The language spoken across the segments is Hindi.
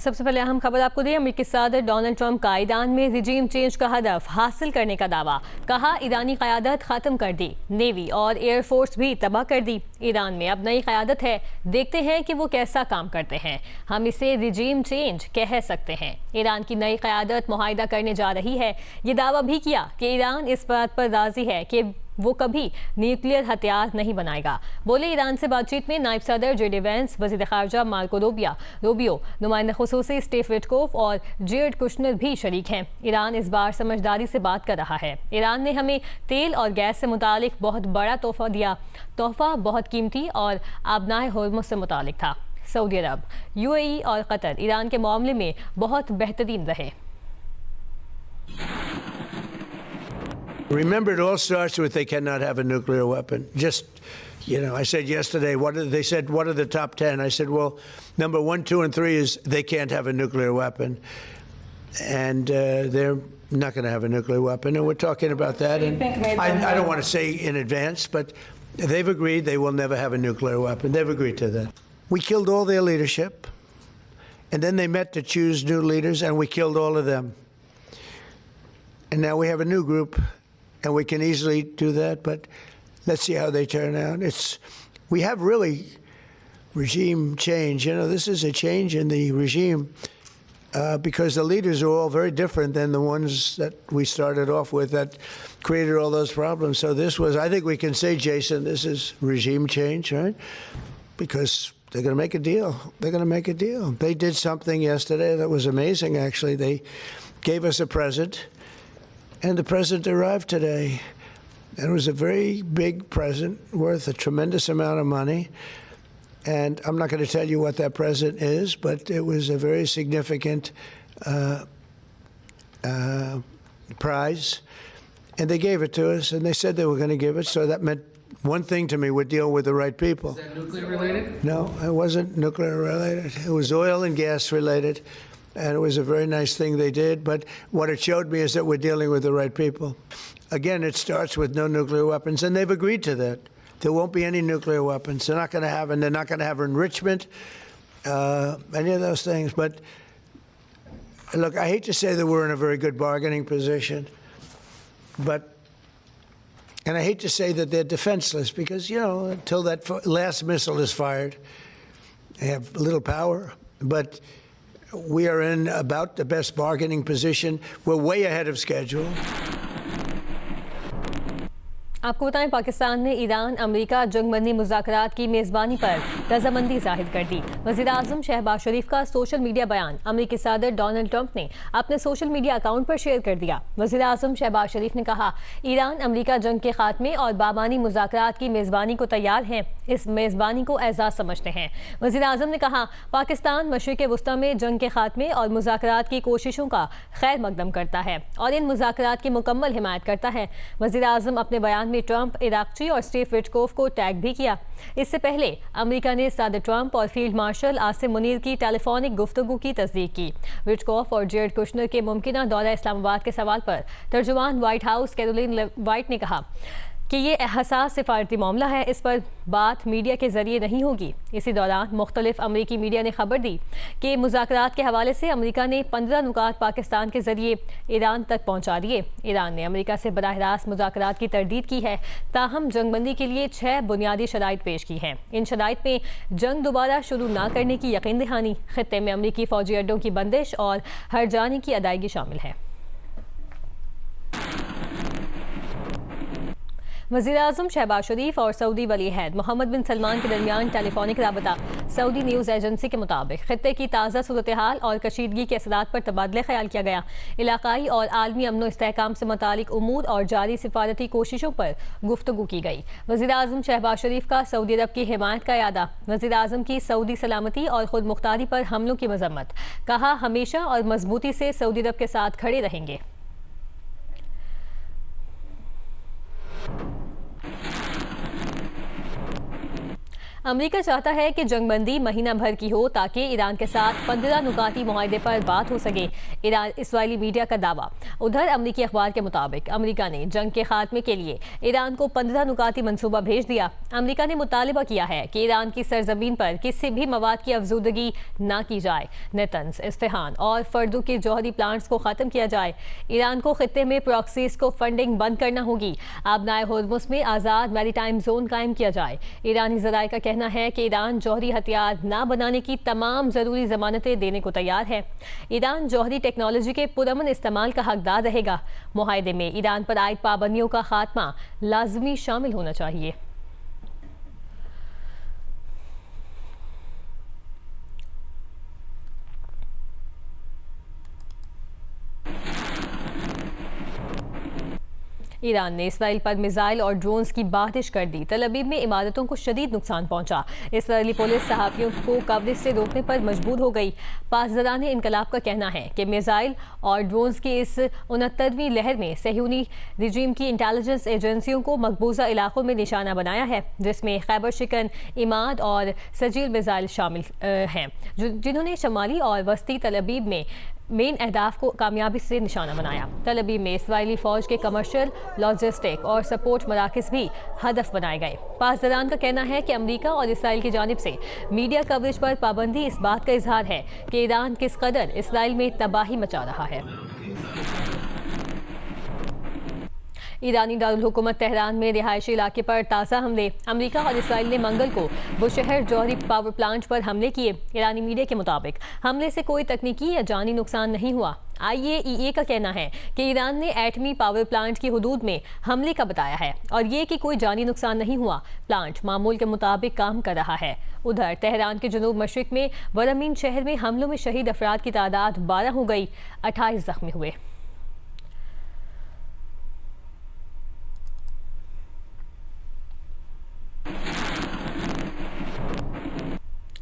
सबसे पहले अहम खबर आपको दी। अमेरिकी सदर डोनाल्ड ट्रंप का ईरान में रिजीम चेंज का हदफ हासिल करने का दावा। कहा ईरानी क़यादत ख़त्म कर दी, नेवी और एयरफोर्स भी तबाह कर दी। ईरान में अब नई क़यादत है, देखते हैं कि वो कैसा काम करते हैं। हम इसे रिजीम चेंज कह सकते हैं। ईरान की नई क़यादत मुआहिदा करने जा रही है। ये दावा भी किया कि ईरान इस बात पर राज़ी है कि वो कभी न्यूक्लियर हथियार नहीं बनाएगा। बोले ईरान से बातचीत में नायब सदर जेडी वेंस, वज़ीर ख़ारजा मार्को रूबियो, नुमाइंदा ख़ुसूसी स्टीव विटकोफ और जेरेड कुशनर भी शरीक हैं। ईरान इस बार समझदारी से बात कर रहा है। ईरान ने हमें तेल और गैस से मुतालिक बहुत बड़ा तोहफा दिया। तोहफा बहुत कीमती और आबनाए हुर्मुज़ से मुतालिक था। सऊदी अरब, यूएई और कतर ईरान के मामले में बहुत बेहतरीन रहे। Remember, it all starts with they cannot have a nuclear weapon. Just, I said yesterday, they said, what are the top 10? I said, well, number 1, 2, and 3 is they can't have a nuclear weapon. And they're not going to have a nuclear weapon. And we're talking about that. And I don't want to say in advance, but they've agreed they will never have a nuclear weapon. They've agreed to that. We killed all their leadership. And then they met to choose new leaders, and we killed all of them. And now we have a new group. And we can easily do that, but let's see how they turn out. We have really regime change. This is a change in the regime because the leaders are all very different than the ones that we started off with that created all those problems. So this was, I think we can say, Jason, this is regime change, right? Because they're going to make a deal. They're going to make a deal. They did something yesterday that was amazing, actually. They gave us a present. And the present arrived today. And it was a very big present worth a tremendous amount of money. And I'm not going to tell you what that present is, but it was a very significant prize. And they gave it to us, and they said they were going to give it. So that meant one thing to me: we're dealing with the right people. Is that nuclear related? No, it wasn't nuclear related. It was oil and gas related. And it was a very nice thing they did. But what it showed me is that we're dealing with the right people. Again, it starts with no nuclear weapons, and they've agreed to that. There won't be any nuclear weapons. They're not going to have, and they're not going to have enrichment, any of those things. But look, I hate to say that we're in a very good bargaining position, and I hate to say that they're defenseless because, until that last missile is fired, they have little power. But we are in about the best bargaining position. We're way ahead of schedule. आपको बताएं, पाकिस्तान ने ईरान अमेरिका जंगबंदी मुज़ाकरात की मेज़बानी पर रज़ामंदी ज़ाहिर कर दी। वज़ीर-ए-आज़म शहबाज शरीफ का सोशल मीडिया बयान अमेरिकी सदर डोनाल्ड ट्रंप ने अपने सोशल मीडिया अकाउंट पर शेयर कर दिया। वज़ीर-ए-आज़म शहबाज शरीफ ने कहा, ईरान अमेरिका जंग के खात्मे और बाबानी मुज़ाकरात की मेज़बानी को तैयार हैं। इस मेज़बानी को एजाज़ समझते हैं। वज़ीर-ए-आज़म ने कहा, पाकिस्तान मशरिक़ वस्ता में जंग के खात्मे और मुज़ाकरात की कोशिशों का खैर मकदम करता है और इन मुज़ाकरात की मुकम्मल हिमायत करता है। वज़ीर-ए-आज़म अपने बयान में ट्रंप, इराक़ची और स्टीव विटकोफ को टैग भी किया। इससे पहले अमेरिका ने सदर ट्रंप और फील्ड मार्शल आसिम मुनीर की टेलीफोनिक गुफ्तगू की तस्दीक की। विटकोफ और जेरेड कुशनर के मुमकिना दौरा इस्लामाबाद के सवाल पर तर्जुमान व्हाइट हाउस कैरोलिन वाइट ने कहा कि ये हसास सिफारती मामला है, इस पर बात मीडिया के ज़रिए नहीं होगी। इसी दौरान मुख्तलिफ अमरीकी मीडिया ने खबर दी कि मुज़ाकरात के हवाले से अमरीका ने 15 नुकात पाकिस्तान के ज़रिए ईरान तक पहुँचा दिए। ईरान ने अमरीका से बराह रास्त मुज़ाकरात की तरदीद की है, ताहम जंगबंदी के लिए 6 बुनियादी शराइत पेश की हैं। इन शराइत में जंग दोबारा शुरू न करने की यकीन दहानी, खित्ते में अमरीकी फ़ौजी अड्डों की बंदिश और हर्जाने की अदायगी शामिल है। वज़ीर-ए-आज़म शहबाज शरीफ और सऊदी वली अहद मोहम्मद बिन सलमान के दरमियान टेलीफोनिक राबता। सऊदी न्यूज़ एजेंसी के मुताबिक खित्ते की ताज़ा सूरत हाल और कशीदगी के असरात पर तबादला ख्याल किया गया। इलाकाई और आलमी अमन व इस्तेहकाम से मुतालिक उमूर और जारी सिफारती कोशिशों पर गुफ्तगू की गई। वज़ीर-ए-आज़म शहबाज शरीफ का सऊदी अरब की हिमायत का यादा, वज़ीर-ए-आज़म की सऊदी सलामती और खुद मुख्तारी पर हमलों की मजम्मत। कहा, हमेशा और मजबूती से सऊदी अरब के साथ खड़े रहेंगे। अमेरिका चाहता है कि जंगबंदी महीना भर की हो ताकि ईरान के साथ 15 नुकाती मुआहदे पर बात हो सके। ईरान इस्राएली मीडिया का दावा। उधर अमरीकी अखबार के मुताबिक अमेरिका ने जंग के खात्मे के लिए ईरान को 15 नुकाती मंसूबा भेज दिया। अमेरिका ने मुतालिबा किया है कि ईरान की सरजमीन पर किसी भी मवाद की अफजूदगी ना की जाए, नेतन्स, इस्फहान और फर्दों के जौहरी प्लांट्स को ख़त्म किया जाए। ईरान को खित्ते में प्रॉक्सीज को फंडिंग बंद करना होगी। आबनाए होर्मुज़ में आज़ाद मैरीटाइम जोन कायम किया जाए। ईरानी ज़राए का कहना है कि ईरान जौहरी हथियार ना बनाने की तमाम ज़रूरी ज़मानतें देने को तैयार है। ईरान जौहरी टेक्नोलॉजी के पुरअमन इस्तेमाल का हकदार रहेगा। मुआहदे में ईरान पर आयद पाबंदियों का खात्मा लाजमी शामिल होना चाहिए। ईरान ने इसराइल पर मिसाइल और ड्रोन्स की बारिश कर दी। तल अवीव में इमारतों को शदीद नुकसान पहुंचा। इसराइली पुलिस सहाफ़ियों को कवरेज से रोकने पर मजबूर हो गई। पासदारान इनकलाब का कहना है कि मिसाइल और ड्रोन्स की इस 69वीं लहर में सहयूनी रिजीम की इंटेलिजेंस एजेंसियों को मकबूजा इलाकों में निशाना बनाया है, जिसमें खैबर शिकन, इमाद और सजील मिसाइल शामिल हैं, जिन्होंने शमाली और वस्ती तल अवीव में मेन अहदाफ को कामयाबी से निशाना बनाया। तल अवीव में इसराइली फ़ौज के कमर्शियल, लॉजिस्टिक और सपोर्ट मराकज़ भी हदफ बनाए गए। पासदारान का कहना है कि अमेरिका और इसराइल की जानिब से मीडिया कवरेज पर पाबंदी इस बात का इजहार है कि ईरान किस कदर इसराइल में तबाही मचा रहा है। ईरानी दारुल हुकूमत तेहरान में रिहायशी इलाके पर ताज़ा हमले। अमेरिका और इसराइल ने मंगल को बुशहर जौहरी पावर प्लांट पर हमले किए। ईरानी मीडिया के मुताबिक हमले से कोई तकनीकी या जानी नुकसान नहीं हुआ। IAEA का कहना है कि ईरान ने एटमी पावर प्लांट की हदूद में हमले का बताया है और ये कि कोई जानी नुकसान नहीं हुआ। प्लांट मामूल के मुताबिक काम कर रहा है। उधर तेहरान के जनूब मशरिक में वरमीन शहर में हमलों में शहीद अफराद की तादाद 12 हो गई, 28 जख्मी हुए।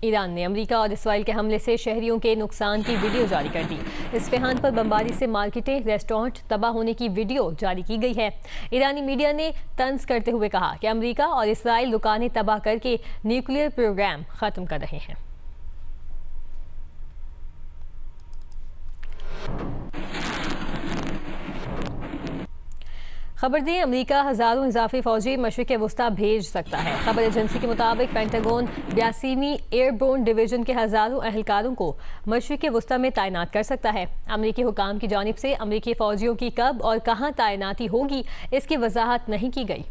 ईरान ने अमेरिका और इसराइल के हमले से शहरियों के नुकसान की वीडियो जारी कर दी। इस्फहान पर बमबारी से मार्केटें, रेस्टोरेंट तबाह होने की वीडियो जारी की गई है। ईरानी मीडिया ने तंज करते हुए कहा कि अमेरिका और इसराइल दुकानें तबाह करके न्यूक्लियर प्रोग्राम ख़त्म कर रहे हैं। खबर दी, अमेरिका हज़ारों इजाफी फौजी मशरिक़ वस्ता भेज सकता है। खबर एजेंसी के मुताबिक पेंटागन 82वीं एयरबोर्न डिवीजन के हज़ारों एहलकारों को मशरिक़ वस्ता में तैनात कर सकता है। अमेरिकी हुकाम की जानिब से अमेरिकी फ़ौजियों की कब और कहाँ तैनाती होगी, इसकी वजाहत नहीं की गई।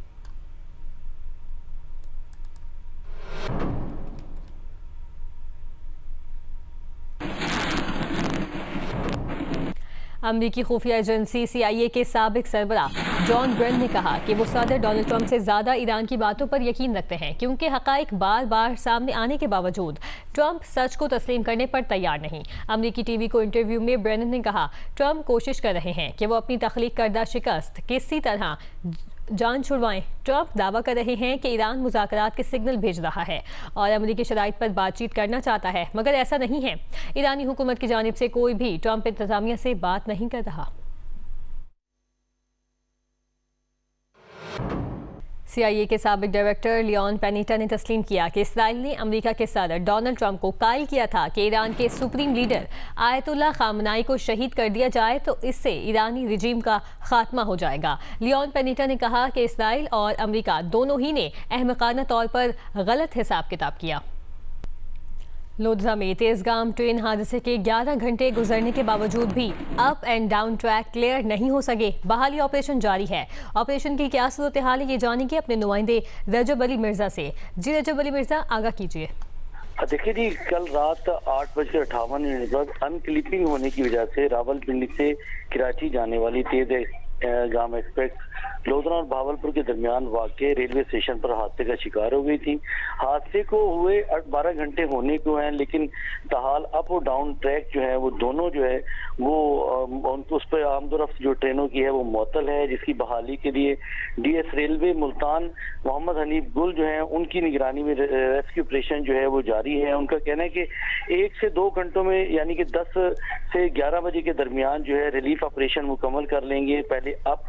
अमेरिकी खुफिया एजेंसी CIA के साबिक सरबराह जॉन ब्रेन ने कहा कि वो सदर डोनाल्ड ट्रंप से ज़्यादा ईरान की बातों पर यकीन रखते हैं, क्योंकि हक़ाइक़ बार बार सामने आने के बावजूद ट्रंप सच को तस्लीम करने पर तैयार नहीं। अमेरिकी TV को इंटरव्यू में ब्रेन ने कहा, ट्रंप कोशिश कर रहे हैं कि वो अपनी तख्लीक करदा शिकस्त किसी तरह जान छुड़वाएं। ट्रंप दावा कर रहे हैं कि ईरान मुज़ाकरात के सिग्नल भेज रहा है और अमेरिकी शराइत पर बातचीत करना चाहता है, मगर ऐसा नहीं है। ईरानी हुकूमत की जानिब से कोई भी ट्रंप इंतज़ामिया से बात नहीं कर रहा। CIA के साबिक डायरेक्टर लियोन पेनिटा ने तस्लीम किया कि इसराइल ने अमेरिका के सदर डोनाल्ड ट्रंप को कायल किया था कि ईरान के सुप्रीम लीडर आयतुल्लाह खामनाई को शहीद कर दिया जाए तो इससे ईरानी रिजीम का खात्मा हो जाएगा। लियोन पेनिटा ने कहा कि इसराइल और अमेरिका दोनों ही ने अहमकाना तौर पर गलत हिसाब किताब किया। लोधरा में तेजगाम ट्रेन हादसे के 11 घंटे गुजरने के बावजूद भी up and down track clear नहीं हो सके। बहाली ऑपरेशन जारी है। ऑपरेशन की क्या सूरत हाल है, ये जानेंगे अपने नुमाइंदे रजब अली मिर्जा से। जी रजब अली मिर्जा, आगाह कीजिए। देखिए जी, कल रात 8:58 पर अनक्लिपिंग होने की वजह से रावलपिंडी से कराची जाने वाली तेजगाम एक्सप्रेस लोधरा और भावलपुर के दरमियान वाक़े रेलवे स्टेशन पर हादसे का शिकार हो गई थी। हादसे को हुए 12 घंटे होने को हैं, लेकिन ताहाल अप और डाउन ट्रैक जो है वो दोनों जो है वो उस पर आमदोरफ्त जो ट्रेनों की है वो मुअत्तल है, जिसकी बहाली के लिए DS रेलवे मुल्तान मोहम्मद हनीफ गुल जो है उनकी निगरानी में रेस्क्यू ऑपरेशन जो है वो जारी है। उनका कहना है कि 1 से 2 घंटों में यानी कि 10 से 11 बजे के दरमियान जो है रिलीफ ऑपरेशन मुकम्मल कर लेंगे। पहले पहले अप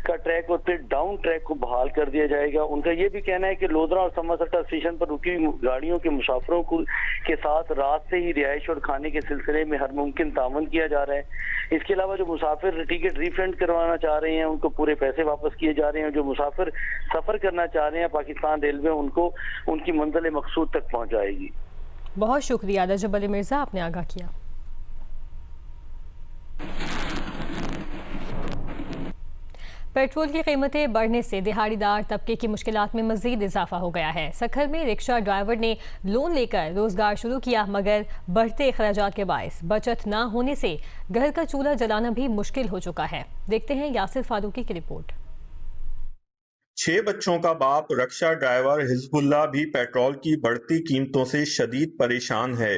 का ट्रैक और फिर डाउन ट्रैक को बहाल कर दिया जाएगा। उनका ये भी कहना है कि लोधरा और समरसट्टा स्टेशन पर रुकी हुई गाड़ियों के मुसाफिरों को के साथ रात से ही रिहाइश और खाने के सिलसिले में हर मुमकिन तावन किया जा रहा है। इसके अलावा जो मुसाफिर टिकट रिफंड करवाना चाह रहे हैं उनको पूरे पैसे वापस किए जा रहे हैं। जो मुसाफिर सफर करना चाह रहे हैं पाकिस्तान रेलवे उनको उनकी मंजिल मकसूद तक पहुंचाएगी। बहुत शुक्रिया रजब अली मिर्जा, आपने आगाह किया। पेट्रोल की कीमतें बढ़ने से दिहाड़ीदार तबके की मुश्किलात में मजीद इजाफा हो गया है। सखर में रिक्शा ड्राइवर ने लोन लेकर रोजगार शुरू किया, मगर बढ़ते अखराजात के बायस बचत ना होने से घर का चूल्हा जलाना भी मुश्किल हो चुका है। देखते हैं यासिर फारूकी की रिपोर्ट। 6 बच्चों का बाप रिक्शा ड्राइवर हिजबुल्लाह भी पेट्रोल की बढ़ती कीमतों से शदीद परेशान है।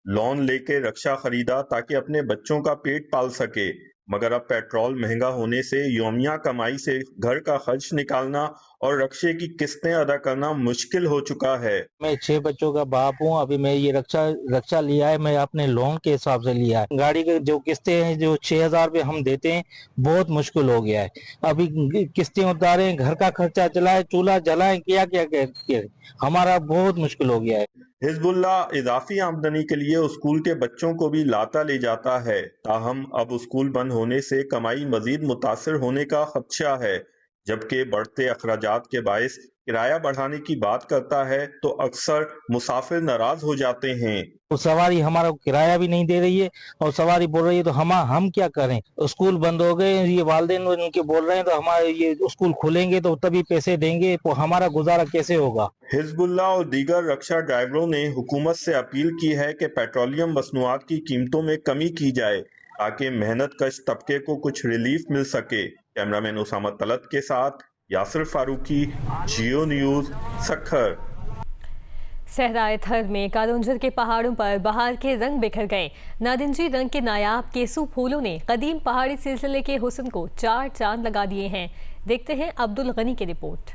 लोन लेके रिक्शा खरीदा ताकि अपने बच्चों का पेट पाल सके, मगर अब पेट्रोल महंगा होने से योमिया कमाई से घर का खर्च निकालना और रिक्शे की किस्तें अदा करना मुश्किल हो चुका है। मैं 6 बच्चों का बाप हूँ। अभी मैं ये रक्षा लिया है, मैं अपने लोन के हिसाब से लिया है। गाड़ी के जो किस्तें हैं जो 6,000 रुपये हम देते हैं, बहुत मुश्किल हो गया है। अभी किस्तें उतारें, घर का खर्चा चलाए, चूल्हा जलाएं, क्या हमारा बहुत मुश्किल हो गया है। हिजबुल्लाह इजाफी आमदनी के लिए स्कूल के बच्चों को भी लाता ले जाता है, ताहम अब स्कूल बंद होने से कमाई मजीद मुतासिर होने का खदशा है। जबकि बढ़ते अखराजात के बायस किराया बढ़ाने की बात करता है तो अक्सर मुसाफिर नाराज हो जाते हैं। तो सवारी हमारा किराया भी नहीं दे रही है और सवारी बोल रही है तो हम क्या करें। स्कूल बंद हो गए, ये वालिदैन उनके बोल रहे हैं तो हमारे ये स्कूल खुलेंगे तो तभी पैसे देंगे, तो हमारा गुजारा कैसे होगा। हिजबुल्लाह और दीगर रक्षा ड्राइवरों ने हुकूमत से अपील की है कि पेट्रोलियम मसनूआत की कीमतों में कमी की जाए ताकि मेहनत कश तबके को कुछ रिलीफ मिल सके। कैमरामैन उसामा तलत के साथ यासिर फारूकी, जियो न्यूज, सखर। सहराए थर में कालुंजर के पहाड़ों पर बहार के रंग बिखर गए। नारंगी रंग के नायाब केसू फूलों ने कदीम पहाड़ी सिलसिले के हुस्न को 4 चांद लगा दिए हैं। देखते हैं अब्दुल गनी की रिपोर्ट।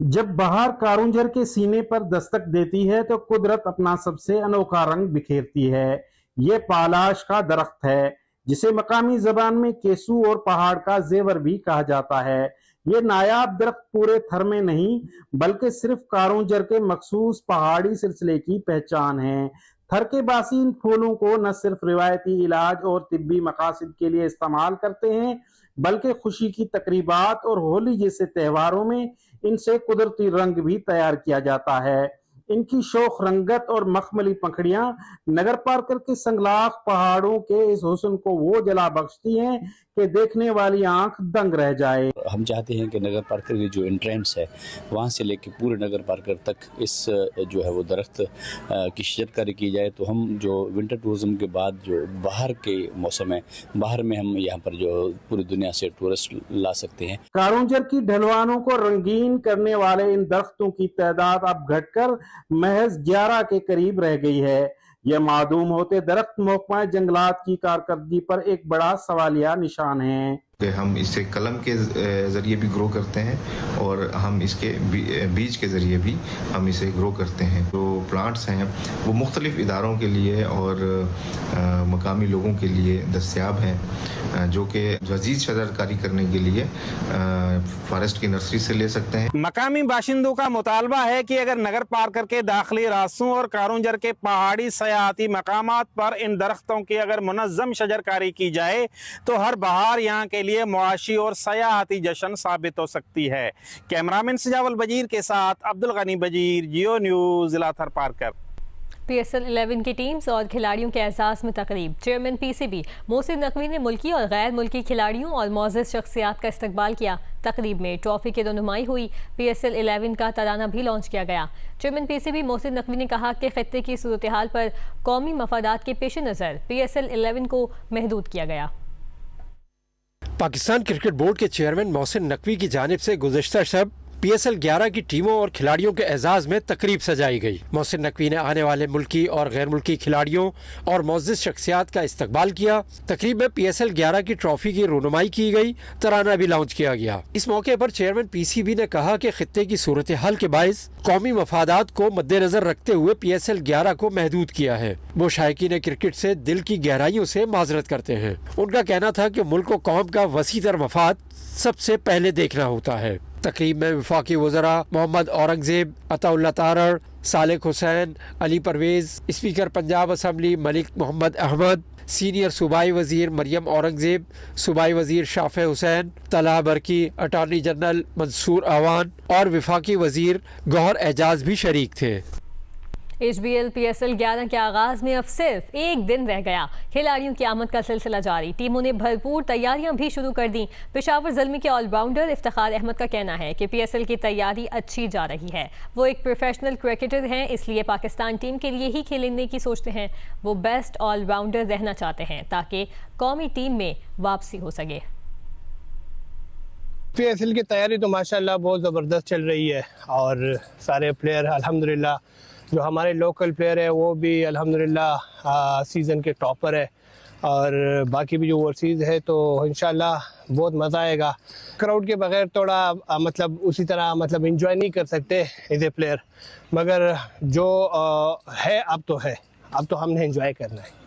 जब बहार कारुंजर के सीने पर दस्तक देती है तो कुदरत अपना सबसे अनोखा रंग बिखेरती है। ये पालाश का दरख्त है जिसे मकामी जबान में केसू और पहाड़ का जेवर भी कहा जाता है। ये नायाब दरख्त पूरे थर में नहीं बल्कि सिर्फ कारुंजर के मखसूस पहाड़ी सिलसिले की पहचान है। थर के बासी इन फूलों को न सिर्फ रिवायती इलाज और तिब्बी मकासद के लिए इस्तेमाल करते हैं बल्कि खुशी की तकरीबात और होली जैसे त्योहारों में इनसे कुदरती रंग भी तैयार किया जाता है। इनकी शोख रंगत और मखमली पंखड़ियां नगर पार्कर के संगलाख पहाड़ों के इस हुस्न को वो जला बख्शती हैं कि देखने वाली आंख दंग रह जाए। हम चाहते हैं कि नगर पार्कर की जो एंट्रेंस है वहाँ से लेकर पूरे नगर पार्कर तक इस जो है वो दरख्त की शजरकारी की जाए, तो हम जो विंटर टूरिज्म के बाद जो बाहर के मौसम है, बाहर में हम यहाँ पर जो पूरी दुनिया से टूरिस्ट ला सकते हैं। कारुंजर की ढलवानों को रंगीन करने वाले इन दरख्तों की तादाद अब घटकर महज 11 के करीब रह गई है। यह मादूम होते दरख्त महकमा जंगलात की कारकर्दगी पर एक बड़ा सवालिया निशान है। कि हम इसे कलम के ज़रिए भी ग्रो करते हैं और हम इसके बीज के ज़रिए भी हम इसे ग्रो करते हैं। जो प्लांट्स हैं वो मुख्तलिफ इदारों के लिए और मकामी लोगों के लिए दस्तयाब हैं जो कि मज़ीद शजरकारी करने के लिए फॉरेस्ट की नर्सरी से ले सकते हैं। मकामी बाशिंदों का मुतालबा है कि अगर नगर पार्कर के दाखिली रास्तों और कारुंजर के पहाड़ी सयाहती मकामात पर इन दरख्तों की अगर मुनज़्ज़म शजरकारी की जाए तो हर बहार यहाँ के लिए मुआशी और सयाहती जश्न साबित हो सकती है। कैमरामैन सजावल बजीर के साथ अब्दुल गनी बजीर, जियो न्यूज़, जिला थर पार्कर। PSL 11 की टीम्स और खिलाड़ियों के एहसास में तकरीब। चेयरमैन PCB मोहसिन नकवी ने मुल्की और गैर मुल्की खिलाड़ियों और मोअज़्ज़ज़ शख्सियात का इस्तकबाल किया। तकरीब में ट्रॉफी की रनुमाई हुई। PSL 11 का तराना भी लॉन्च किया गया। चेयरमैन PCB मोहसिन नकवी ने कहा कि खित्ते की सूरत हाल पर कौमी मफादात के पेश नज़र PSL 11 को महदूद किया गया। पाकिस्तान क्रिकेट बोर्ड के चेयरमैन मोहसिन नकवी की जानिब से गुज़िश्ता शब PSL 11 की टीमों और खिलाड़ियों के एजाज में तकरीब सजाई गई। मोहसिन नकवी ने आने वाले मुल्की और गैर मुल्की खिलाड़ियों और मोअज़्ज़िज़ शख्सियात का इस्तकबाल किया। तकरीब में PSL 11 की ट्रॉफी की रुनुमाई की गई, तराना भी लॉन्च किया गया। इस मौके पर चेयरमैन PCB ने कहा कि खित्ते की सूरत हाल के बाइस कौमी मफादात को मद्देनजर रखते हुए PSL 11 को महदूद किया है। वो शायकीन क्रिकेट से दिल की गहराइयों से माजरत करते हैं। उनका कहना था कि मुल्क को कौम का वसीतर मफाद सबसे पहले देखना होता है। तकरीब में वफाकी वज़रा Mohammad Aurangzeb, Attaullah Tarar, Salik Hussain, Ali Parvez, speaker Punjab assembly Malik Mohammad Ahmad, senior सूबाई वज़ीर मरियम औरंगज़ेब, सूबाई वज़ीर शाफ़े हुसैन, तलहा बरकी, अटॉर्नी जनरल मंसूर अवान और वफाकी वज़ीर गौहर एजाज भी शरीक थे। HBL PSL 11 के आगाज में अब सिर्फ एक दिन रह गया। खिलाड़ियों की आमद का सिलसिला जारी। टीमों ने भरपूर तैयारियां भी शुरू कर दी। पेशावर ज़ल्मी के ऑलराउंडर इफ्तिखार अहमद का कहना है कि PSL की तैयारी अच्छी जा रही है। वो एक प्रोफेशनल क्रिकेटर हैं, इसलिए पाकिस्तान टीम के लिए ही खेलने की सोचते हैं। वो बेस्ट ऑलराउंडर रहना चाहते हैं ताकि कौमी टीम में वापसी हो सके। PSL की तैयारी तो माशाल्लाह बहुत ज़बरदस्त चल रही है और सारे प्लेयर अल्हम्दुलिल्लाह, जो हमारे लोकल प्लेयर है वो भी अल्हम्दुलिल्लाह सीज़न के टॉपर है और बाकी भी जो ओवरसीज़ है तो इंशाल्लाह बहुत मज़ा आएगा। क्राउड के बगैर थोड़ा मतलब उसी तरह मतलब एंजॉय नहीं कर सकते एज ए प्लेयर, मगर जो है अब तो हमने एंजॉय करना है।